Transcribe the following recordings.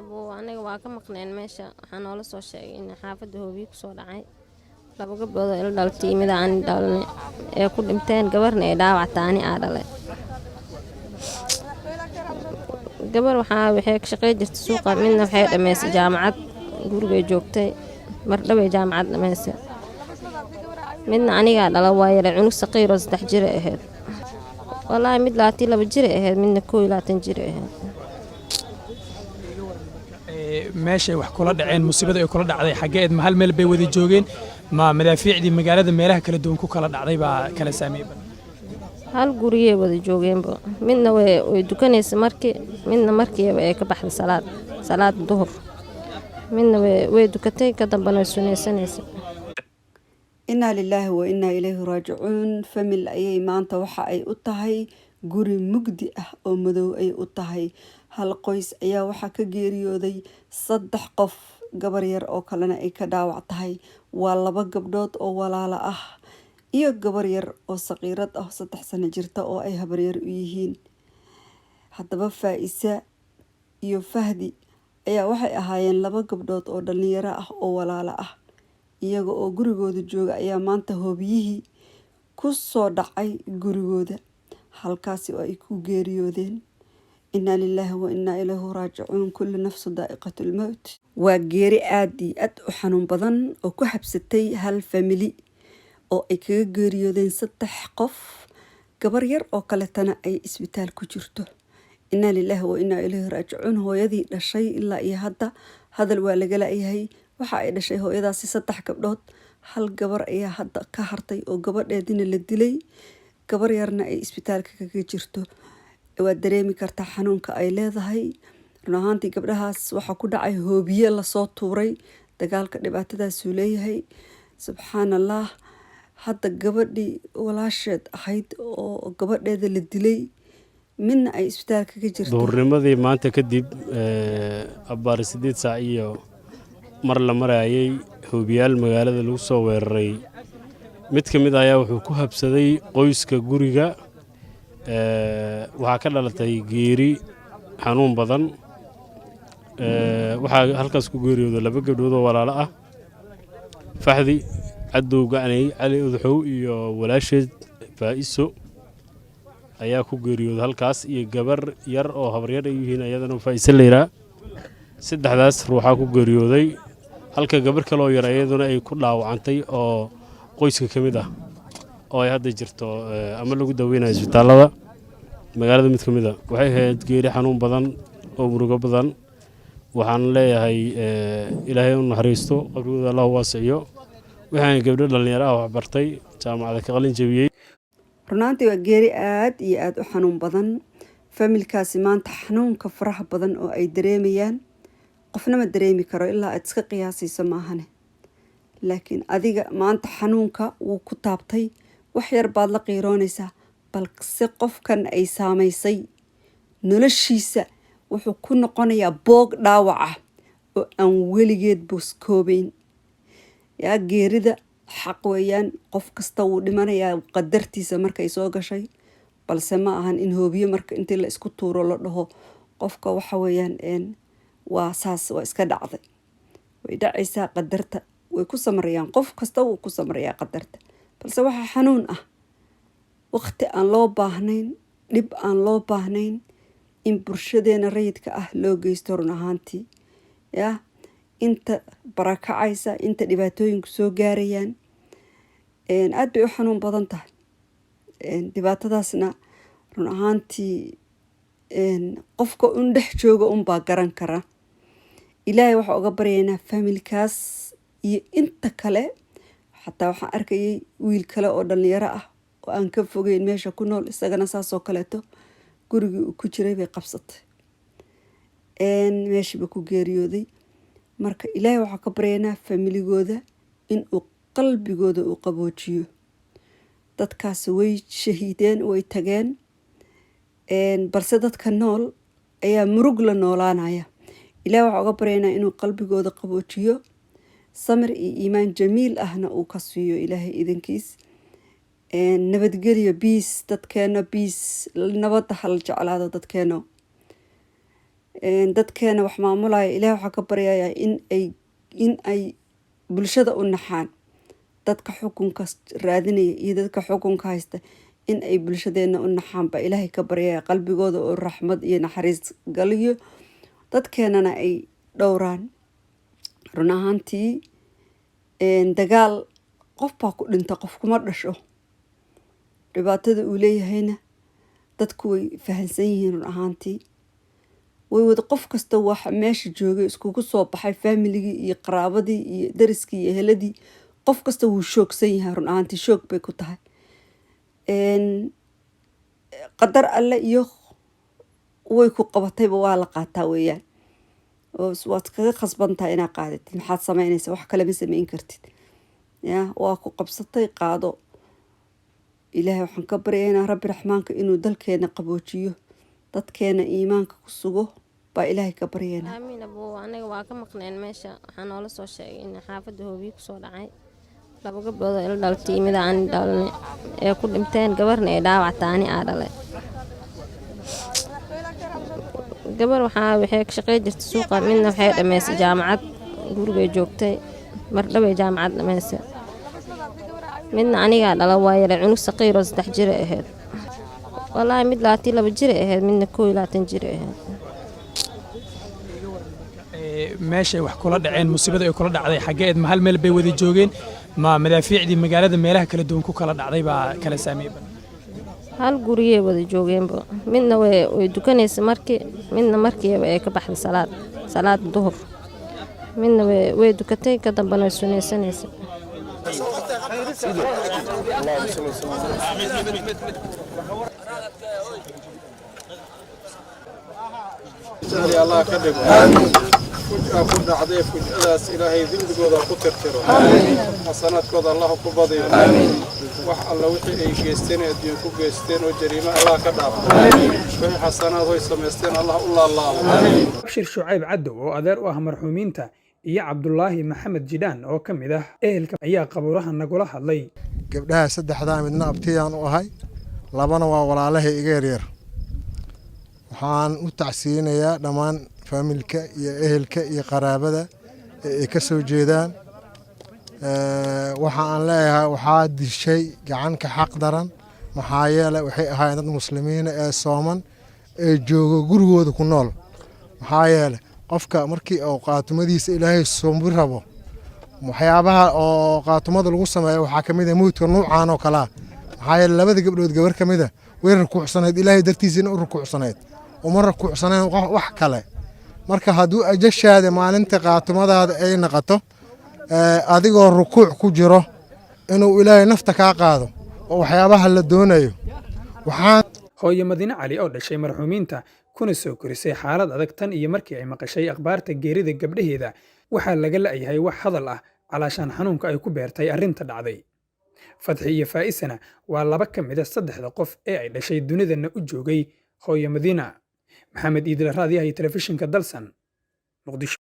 aniga waa ka maqneen meesha waxaa noola soo sheegay in xaafadda hoobiye kusoo dhacay laba gabdhood oo ila dhalatay mid aan dhalnay ee ku dhinteen gabarna ee dhaawacta ani aa dhalay gabar waxay ka shaqey jirtay suuqa midna waxay dhammaysay jaamacad gurigay joogtay mardhabay jaamacad dhammaysay midna anigaa dhala waa yaray cunug saqiiroo 3 jir ahayd wallaahi mid 22 jir ahayd midna 21 jir ahayd meeshay wax kula dhaceen musiibada ay kula dhacday xageed ma hal meel bay wada joogeen ma madaafiicdii magaalada meelaha kala duwan ku kala dhacday baa kala saameeyay hal guriyay wada joogeenba midna way dukanaysa markii midna markiiba ay ka baxday salaad duhur midna way dukatay ka dambana sunaysanaysa inna lillahi wa inna ilayhi raaji'uun famil ayay maanta waxa ay u tahay guri mugdi ah oo madow ay u tahay hal qoys ayaa waxa ka geeriyooday 3 qof gabar yar oo kalena ay ka dhaawac tahay waa 2 gabdhood oo walaalo ah iyo gabar yar oo saqiirad ah 3 sano jirta oo ay habar yar u yihiin haddaba Faa'isa iyo Fahdi ayaa waxay ahaayeen 2 gabdhood oo dhalinyaro ah oo walaalo ah iyaga oo gurigooda jooga ayaa maanta hoobiyihii ku soo dhacay gurigooda halkaasi oo ay ku geeriyoodeen inna lillahi wa inna ilayhi raaji'uun kullu nafsin daa'iqatul maut waa geeri aad iyo aad u xanuun badan oo ku habsatay hal family oo ay kaga geeriyoodeen 3 qof gabar yar oo kale tana ay isbitaal ku jirto inna lillahi wa inna ilayhi raaji'uun hooyadii dhashay ilaa iyo hadda hadal waa laga laayahay waxa ay dhashay hooyadaasi 3 gabdhood hal gabar ayaa hadda ka hartay oo gabadheedina la dilay gabar yarna ay isbitaalka kaga jirto waa dareemi kartaa xanuunka ay leedahay run ahaantii gabdhahaas waxa ku dhacay hoobiye la soo tuuray dagaalka dhibaatadaas uu leeyahay subxaanallah hadda gabadhii walaasheed ahayd oo gabadheeda la dilay midna ay isbitaalka kaga jirto duhurnimadii maanta kadib abbaar 8 saac iyo mar la marayay hoobiyaal magaalada lagu soo weeraray mid ka mid ayaa wuxuu ku habsaday qoyska guriga waxaa ka dhalatay geeri xanuun badan waxaa halkaas ku geeriyooday 2 gabdhood oo walaalo ah Fahdi cadow gacanay cali udaxow iyo walaasheed Faa'iso ayaa ku geeriyooday halkaas iyo gabar yar oo habar yar ay yihiin ayadana Faa'iso leeyahay saddexdaas ruuxa ku geeriyooday halka gabar kale oo yar ayaduna ay ku dhaawacantay oo qoyska kamid ah oo ay hadda jirto ama lagu daweynayo isbitaalada magaalada mid kamid ah waxay ahayd geeri xanuun badan oo murugo badan waxaan leeyahay ilaahay u naxariisto qabrigooda Allah waasiyo waxaan gabdho dhalinyaro ah wax bartay jaamacada ka qalin jabiyay runaantii waa geeri aad iyo aad u xanuun badan familkaasi maanta xanuunka faraha badan oo ay dareemayaan qofna ma dareemi karo ilaa aad iska qiyaasayso maahane laakiin adiga maanta xanuunka wuu ku taabtay wax yar baad la qiiroonaysaa balse qofkan ay saamaysay noloshiisa wuxuu ku noqonayaa boog dhaawac ah oo aan weligeed buskoobayn yaa geerida xaq weeyaan qof kasta wuu dhimanayaa qadartiisa markay soo gashay balse ma ahan in hoobiye marka intii la isku tuuro la dhaho qofka waxa weeyaan waa saas waa iska dhacday way dhacaysaa qadarta way ku samarayaan qof kasta wuu ku samarayaa qadarta balse waxa xanuun ah waqti aan loo baahnayn dhib aan loo baahnayn in bulshadeena rayidka ah loo geysto run ahaantii yaa inta barakacaysa inta dhibaatooyinku soo gaarayaan aad bay u xanuun badan tahay dhibaatadaasna run ahaantii qofka un dhex jooga unbaa garan kara ilaahay waxaa uga baryaynaa familkaas iyo inta kale xataa waxaan arkayay wiil kale oo dhalinyaro ah oo aan ka fogeyn meesha ku nool isagana saasoo kaleeto gurigii uu ku jiray bay qabsatay meeshiiba ku geeriyooday marka ilaahay waxaa ka baryaynaa familigooda in uu qalbigooda uu qaboojiyo dadkaas way shahiideen way tageen balse dadka nool ayaa murug la noolaanaya ilaahay waxaa uga baryaynaa inuu qalbigooda qaboojiyo samir iyo iimaan jamiil ahna uu ka siiyo ilaahay idinkiis nabadgelyo biis dadkeena biis nabadda hal jeclaado dadkeena dadkeena wax maamulaya ilaahay waxaa ka baryayaa in ay bulshada u naxaan. dadka xukunka raadinaya iyo dadka xukunka haysta in ay bulshadeena u naxaan baa ilaahay ka baryaya, qalbigooda oo raxmad iyo naxariis galiyo, dadkeenana ay dhowraan. run ahaantii dagaal qof baa ku dhinta, qof kuma dhasho. dhibaatada uu leeyahayna dadku way fahansan yihiin. run ahaantii way wada qof kasta wax meesha joogay iskugu soo baxay, familigii iyo qaraabadii iyo dariskii iyo eheladii, qof kasta wuu shoogsan yahay. run ahaantii shoog bay ku tahay. qadar alle iyo way ku qabatayba waa la qaataa weeyaan, oo waad kaga khasbantahay inaad qaadatid. maxaad samaynaysaa? wax kale ma samayn kartid. ya waa ku qabsatay, qaado. ilaahay waxaan ka baryaynaa rabbi raxmaanka inuu dalkeena qaboojiyo, dadkeena iimaanka ku sugo baa ilaahay ka baryaynaa. aamiin abuu. anaga waa ka maqneen meesha. waxaa noola soo sheegay in xaafadda hoobiye kusoo dhacay, 2 gabdhood oo ila dhaltay mid aan dhalnay ee ku dhinteen, gabarna ay dhaawactay, ani aa dhalay. gabar waxay ka shaqey jirtay suuqa, midna waxay dhameysay jaamacad, gurigay joogtay, mar dhaway jaamacad dhameysay. midna anigaa dhala waa yaray, cunug saqiir oo 3 jir ahayd. wallaahi mid 2 jir ahayd, midna 21 jir ahayd. meeshay wax kula dhaceen musiibada ay kula dhacday xageed ma hal meel bay wada joogeen, ma madaafiicdii magaalada meelaha kala duwan ku kala dhacday baa kala saameeyay? hal guriyay wada joogeenba. midna way dukanaysa midna markii ay ka baxday salaad duhur, midna way dukatay, ka dambana way sunaysanaysa. الله كذب كل عضيف كل إلهي ذنب جودا قترتره حسنات جودا الله كبضي وح الله وحي جيستين الدين كجيستين وجريمة الله كذب وحي حسنات هو سمستين الله بشير شعيب عدو وأدار وهم مرحومينتا يا عبد الله محمد جيدان أو كم إذا إهلك أيها قبورها نقولها الله قبلها سد حدا من نابتيان وهاي لبنا ولا له إيجارير waxaan u tacsiinayaa dhammaan faamilka iyo ehelka iyo qaraabada ee ka soo jeedaan. waxa aan leeyahay waxaa dishay gacanka xaq daran, maxaa yeelay waxay ahaayeen dad muslimiin ee sooman ee jooga gurigooda ku nool. maxaa yeelay qofka markii uu qaatumadiisa ilaahay soombi rabo, waxyaabaha oo qaatumada lagu sameeyo waxaa ka mid ah mawdka nuucaan oo kala. maxaa yeelay 2 gabdhood gabar ka mid ah way rukuucsanayd, ilaahay dartiisina u rukuucsanayd, uma rukuucsanayn wax kale. marka hadduu ajashaada maalinta qaatumadaada ay naqato adigoo rukuuc ku jiro, inuu ilaahay nafta kaa qaado oo waxyaabaha la doonayo. hooyo Madiine Cali oo dhashay marxuumiinta kuna soo korisay xaalad adag tan iyo markii ay maqashay akhbaarta geerida gabdhaheeda, waxaa laga la'yahay wax hadal ah calaashaan xanuunka ay ku beertay arrinta dhacday. Fadxi iyo Faa'isana waa 2 ka mid ah 3 qof ee ay dhashay dunidana u joogay hooyo Madiina. maxamed iidil raadiyaha telefishinka dalsan muqdisho.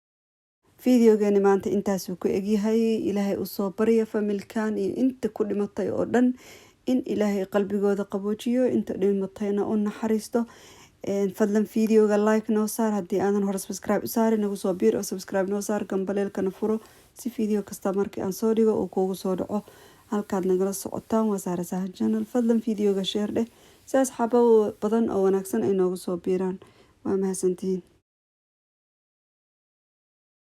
fiidiyogeeni maanta intaasuu ku egyahay. ilaahay u soo barya familkan iyo inta ku dhimatay oo dhan in ilaahay qalbigooda qaboojiyo, inta dhimatayna u naxariisto. fadlan fiidiyoga like noo saar, haddii aadan hore subscribe u saarin nagu soo biir oo subscribe noo saar, gambaleelkana furo si fiidiyo kasta markii aan soo dhigo uu kuugu soo dhaco. halkaad nagala socotaan waa Saara Sahan channel. fadlan fiidiyoga share dheh si asxaabo badan oo wanaagsan ay noogu soo biiraan. waa mahadsantihiin.